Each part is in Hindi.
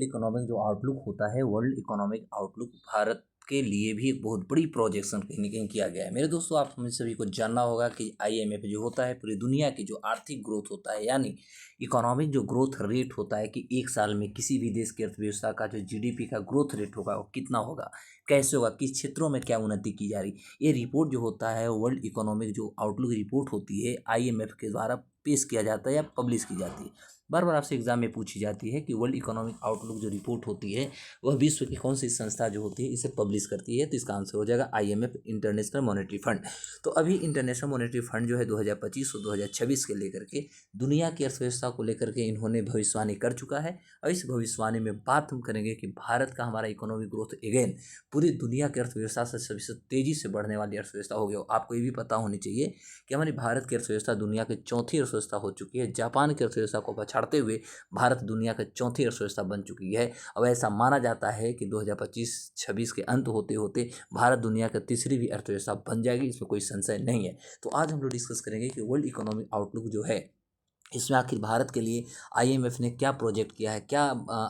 इकोनॉमिक जो आउटलुक होता है, वर्ल्ड इकोनॉमिक आउटलुक भारत के लिए भी एक बहुत बड़ी प्रोजेक्शन कहीं न कहीं किया गया है। मेरे दोस्तों, आप हमें सभी को जानना होगा कि आईएमएफ जो होता है पूरी दुनिया की जो आर्थिक ग्रोथ होता है, यानी इकोनॉमिक जो ग्रोथ रेट होता है कि एक साल में किसी भी देश की अर्थव्यवस्था का जो जीडीपी का ग्रोथ रेट होगा वो कितना होगा, कैसे होगा, किस क्षेत्रों में क्या उन्नति की जा रही। ये रिपोर्ट जो होता है वर्ल्ड इकोनॉमिक जो आउटलुक रिपोर्ट होती है आईएमएफ के द्वारा पेश किया जाता है या पब्लिश की जाती है। बार बार आपसे एग्जाम में पूछी जाती है कि वर्ल्ड इकोनॉमिक आउटलुक जो रिपोर्ट होती है वह विश्व की कौन सी संस्था जो होती है इसे पब्लिश करती है, तो इसका आंसर हो जाएगा आईएमएफ, इंटरनेशनल मॉनेटरी फंड। तो अभी इंटरनेशनल मॉनेटरी फंड जो है 2025 और 2026 के लेकर के दुनिया की अर्थव्यवस्था को लेकर के इन्होंने भविष्यवाणी कर चुका है। और इस भविष्यवाणी में बात हम करेंगे कि भारत का हमारा इकोनॉमिक ग्रोथ अगेन पूरी दुनिया की अर्थव्यवस्था से सबसे तेजी से बढ़ने वाली अर्थव्यवस्था हो गया। आपको ये भी पता होनी चाहिए कि हमारी भारत की अर्थव्यवस्था दुनिया की चौथी अर्थव्यवस्था हो चुकी है। जापान की अर्थव्यवस्था को पछाड़ते हुए भारत दुनिया की चौथी अर्थव्यवस्था बन चुकी है। अब ऐसा माना जाता है कि 2025-26 के अंत होते होते भारत दुनिया की तीसरी भी अर्थव्यवस्था बन जाएगी, इसमें कोई संशय नहीं है। तो आज हम लोग डिस्कस करेंगे कि वर्ल्ड इकोनॉमिक आउटलुक जो है इसमें आखिर भारत के लिए आईएमएफ ने क्या प्रोजेक्ट किया है, क्या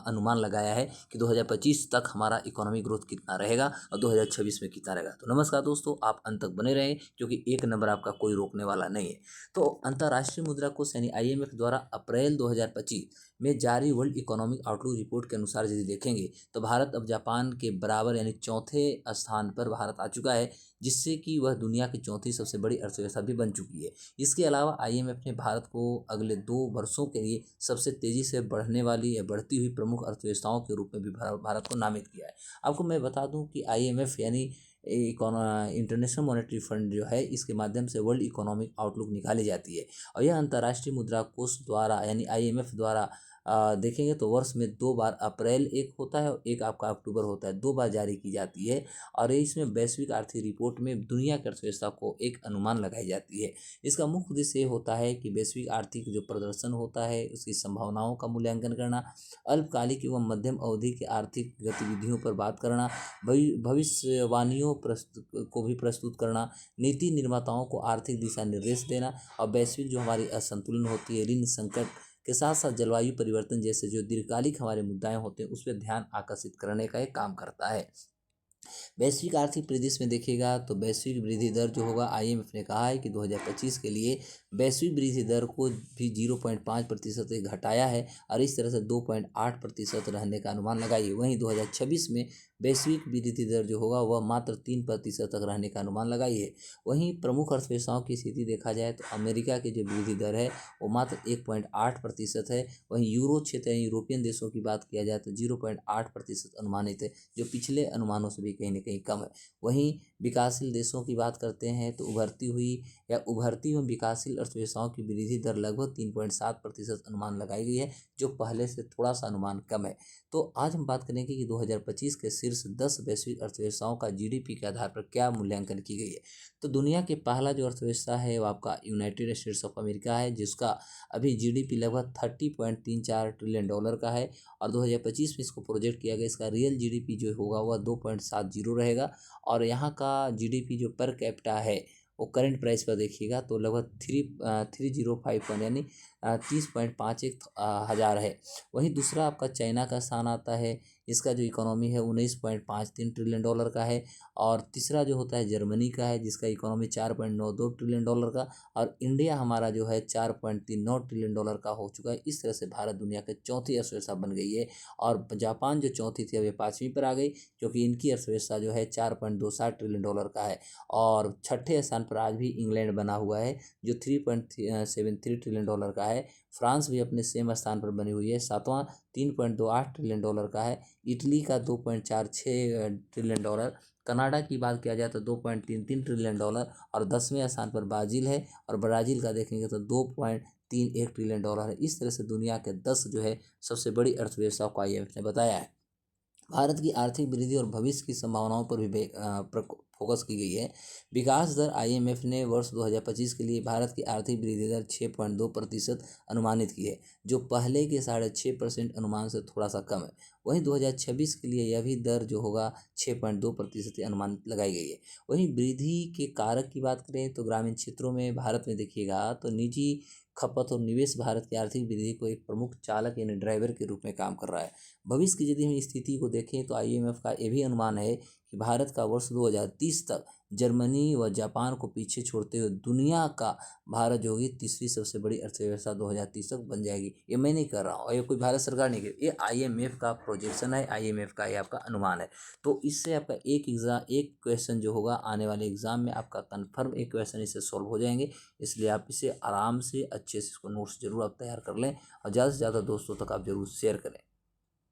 अनुमान लगाया है कि 2025 तक हमारा इकोनॉमिक ग्रोथ कितना रहेगा और 2026 में कितना रहेगा। तो नमस्कार दोस्तों, आप अंत तक बने रहें क्योंकि एक नंबर आपका कोई रोकने वाला नहीं है। तो अंतर्राष्ट्रीय मुद्रा कोष यानी आईएमएफ द्वारा अप्रैल 2025 में जारी वर्ल्ड इकोनॉमिक आउटलुक रिपोर्ट के अनुसार यदि देखेंगे तो भारत अब जापान के बराबर यानी चौथे स्थान पर भारत आ चुका है, जिससे कि वह दुनिया की चौथी सबसे बड़ी अर्थव्यवस्था भी बन चुकी है। इसके अलावा आईएमएफ ने भारत को अगले 2 वर्षों के लिए सबसे तेजी से बढ़ने वाली या बढ़ती हुई प्रमुख अर्थव्यवस्थाओं के रूप में भी भारत को नामित किया है। आपको मैं बता दूं कि आईएमएफ यानी इंटरनेशनल मॉनेटरी फंड जो है इसके माध्यम से वर्ल्ड इकोनॉमिक आउटलुक निकाली जाती है। और यह अंतर्राष्ट्रीय मुद्रा कोष द्वारा यानी आईएमएफ द्वारा देखेंगे तो वर्ष में 2 बार अप्रैल एक होता है और एक आपका अक्टूबर होता है, 2 बार जारी की जाती है। और इसमें वैश्विक आर्थिक रिपोर्ट में दुनिया की अर्थव्यवस्था को एक अनुमान लगाई जाती है। इसका मुख्य उद्देश्य ये होता है कि वैश्विक आर्थिक जो प्रदर्शन होता है उसकी संभावनाओं का मूल्यांकन करना, अल्पकालिक एवं मध्यम अवधि की आर्थिक गतिविधियों पर बात करना, भविष्यवाणियों को भी प्रस्तुत करना, नीति निर्माताओं को आर्थिक दिशा निर्देश देना और वैश्विक जो हमारी असंतुलन होती है, ऋण संकट के साथ साथ जलवायु परिवर्तन जैसे जो दीर्घकालिक हमारे मुद्दाएं होते हैं उस पर ध्यान आकर्षित करने का एक काम करता है। वैश्विक आर्थिक परिदृश्य में देखिएगा तो वैश्विक वृद्धि दर जो होगा आईएमएफ ने कहा है कि 2025 के लिए वैश्विक वृद्धि दर को भी 0.5% से घटाया है और इस तरह से 2.8% रहने का अनुमान लगाइए। वहीं 2026 में वैश्विक वृद्धि दर जो होगा वह मात्र 3% तक रहने का अनुमान लगाइए। वहीं प्रमुख अर्थव्यवस्थाओं की स्थिति देखा जाए तो अमेरिका की जो वृद्धि दर है वो मात्र 1.8% है। वहीं यूरो क्षेत्र यानी यूरोपियन देशों की बात किया जाए तो 0.8% अनुमानित है, जो पिछले अनुमानों से भी कहीं ना कहीं कम है। वहीं विकासशील देशों की बात करते हैं तो उभरती एवं विकासशील अर्थव्यवस्थाओं की वृद्धि दर लगभग 3.7% अनुमान लगाई गई है, जो पहले से थोड़ा सा अनुमान कम है। तो आज हम बात करेंगे कि 2025 के शीर्ष 10 वैश्विक अर्थव्यवस्थाओं का जीडीपी के आधार पर क्या मूल्यांकन की गई है। तो दुनिया के पहला जो अर्थव्यवस्था है वो आपका यूनाइटेड स्टेट्स ऑफ अमेरिका है, जिसका अभी जीडीपी लगभग $30.34 ट्रिलियन का है और 2025 में इसको प्रोजेक्ट किया गया। इसका रियल जीडीपी जो होगा वह 2.70 रहेगा और यहाँ का जीडीपी जो पर कैपिटा है वो करंट प्राइस पर देखिएगा तो लगभग 3051 यानी 30.51 हज़ार है। वहीं दूसरा आपका चाइना का स्थान आता है, इसका जो इकोनॉमी है $19.53 ट्रिलियन का है। और तीसरा जो होता है जर्मनी का है, जिसका इकोनॉमी $4.92 ट्रिलियन का। और इंडिया हमारा जो है $4.39 ट्रिलियन का हो चुका है। इस तरह से भारत दुनिया के चौथी अर्थव्यवस्था बन गई है और जापान जो चौथी थी अभी 5वीं पर आ गई, क्योंकि इनकी अर्थव्यवस्था जो है $4.27 ट्रिलियन का है। और छठे स्थान पर आज भी इंग्लैंड बना हुआ है जो $3.73 ट्रिलियन का है। फ्रांस भी अपने सेम स्थान पर बनी हुई है, सातवां $3.28 ट्रिलियन का है। इटली का $2.46 ट्रिलियन। कनाडा की बात किया जाए तो $2.33 ट्रिलियन और 10वें स्थान पर ब्राज़ील है और ब्राज़ील का देखेंगे तो $2.31 ट्रिलियन है। इस तरह से दुनिया के 10 जो है सबसे बड़ी अर्थव्यवस्थाओं को आईएमएफ ने बताया है। भारत की आर्थिक वृद्धि और भविष्य की संभावनाओं पर भी फोकस की गई है। विकास दर आईएमएफ ने वर्ष 2025 के लिए भारत की आर्थिक वृद्धि दर 6.2% अनुमानित की है, जो पहले के 6.5% अनुमान से थोड़ा सा कम है। वहीं 2026 के लिए यह भी दर जो होगा 6.2% अनुमानित लगाई गई है। वहीं वृद्धि के कारक की बात करें तो ग्रामीण क्षेत्रों में भारत में देखिएगा तो निजी खपत और निवेश भारत की आर्थिक वृद्धि को एक प्रमुख चालक यानी ड्राइवर के रूप में काम कर रहा है। भविष्य की यदि हम स्थिति को देखें तो आईएमएफ का यह भी अनुमान है कि भारत का वर्ष 2030 तक जर्मनी व जापान को पीछे छोड़ते हुए दुनिया का भारत जो होगी तीसरी सबसे बड़ी अर्थव्यवस्था 2030 तक बन जाएगी। ये मैं नहीं कर रहा हूँ और ये कोई भारत सरकार नहीं कर, ये आईएमएफ का प्रोजेक्शन है, आईएमएफ का ये आपका अनुमान है। तो इससे आपका एक क्वेश्चन जो होगा आने वाले एग्जाम में आपका कन्फर्म एक क्वेश्चन इससे सॉल्व हो जाएंगे। इसलिए आप इसे आराम से अच्छे से इसको नोट्स जरूर आप तैयार कर लें और ज़्यादा से ज़्यादा दोस्तों तक आप जरूर शेयर करें।